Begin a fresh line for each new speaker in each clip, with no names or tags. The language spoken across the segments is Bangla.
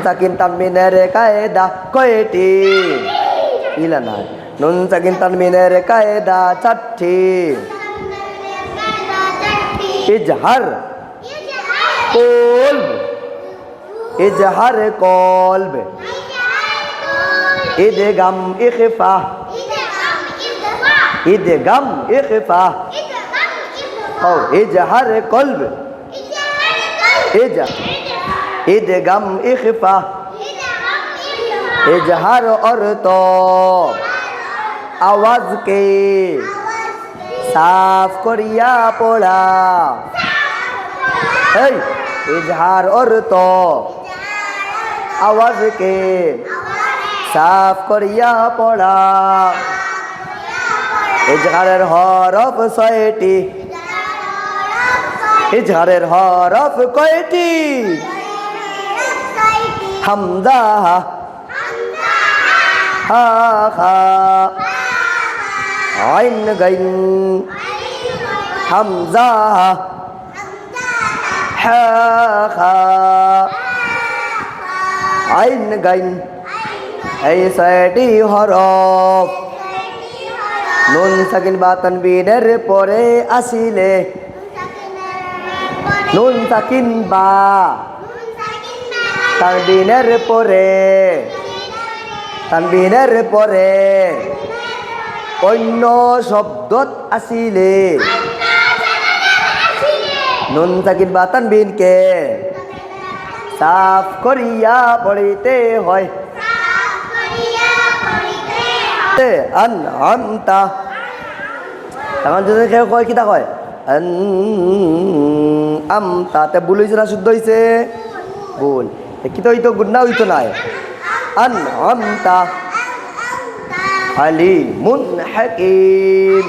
সাকিন তানবিনের কায়দা কয়টি? ইলা না। নুন সাকিন তানবিনের কায়দা চারটি। ইজহার কলব, ইজহার কলব, ইদগাম ইখফা, ইদগাম ইখফা, ও ইজহার কলব, ইদগাম ইখফা, ইজহার অর্থ আওয়াজকে সাফ করিয়া পড়া। এই ইজহার অর্থ আওয়াজকে সাফ করিয়া পড়া। ইজহারের হরফ ছয়টি। ইজহারের হরফ কয়টি? হামজা, হা খা, আইন গাইন, হামজা, হা খা, আইন গাইন, এই ছয়টি হরফ নুন সাকিন বা তানবিনের পরে আসিলে, নুন সাকিন বা তানবিনের পরে, তানবিনের পরে অন্য শব্দত আসিলে নুন সাকিন বা তানবিনকে সাফ করিয়া পড়িতে হয়। আনআমতা, এখন যদি কেউ কয় কিতা কয় আমতা, তে ভুল হয়েছে না শুদ্ধ হয়েছে? ভুল। কিতা হইতো গুন্না হইতো নাই। আনআমতা আলিমুন হাকিম,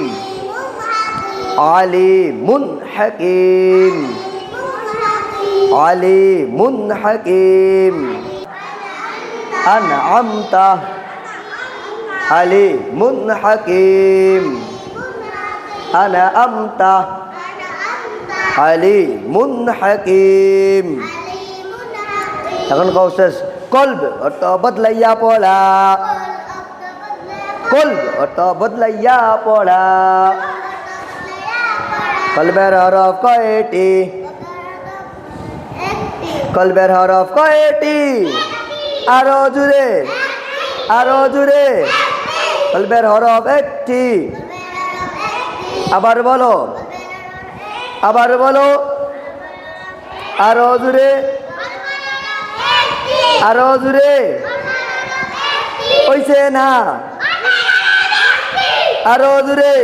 আলিমুন হাকিম, আলিমুন হাকিম। আনআমতা আলিমুন হাকিম, আনআমতা আলিমুন হাকিম। এখন কও শেষ। কলব অর্থ বদলাইয়া পড়া, কলব অর্থ বদলাইয়া পড়া। কলবের হরফ কয়টি? কলবের হরফ কয়টি? আরো জুড়ে, আরো জুড়ে। কলবের হরফ একটি। আবার বলো, আবার বলো, আরো জুড়ে, আরো জুড়ে। হইছে না? আরো জুড়ে।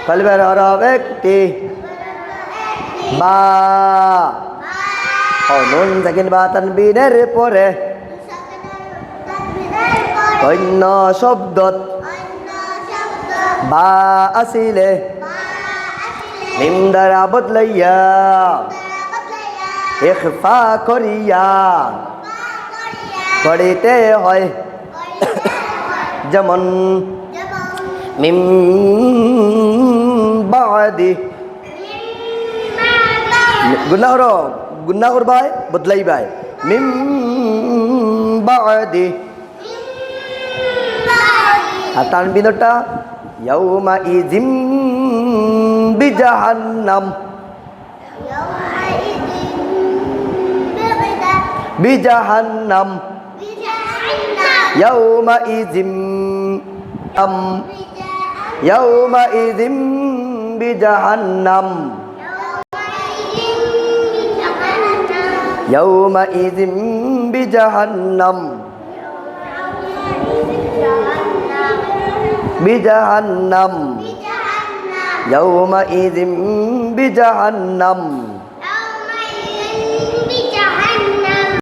কলবের হরফ একটি। বা, ও নুন সাকিন বা তানবিনের পরে অন্য শব্দত বা আসিলে মিম দ্বারা বদলাইয়া ইখফা করিয়া পড়িতে হয়। যেমন মিম বাদি, গুন্না করবাই বদলাইবাই। মিম বাদি। আর তানবিনটা ইয়াউমা ইযিম বিজাহান্নাম, বিজাহান্নাম, ইয়াউমা ইযিম আম, ইয়াউমা ইযিম বিজাহান্নাম, ইয়াউমা ইযিম বিজাহান্নাম, বিজাহান্নাম, ইয়াউমা ইযিম বিজাহান্নাম।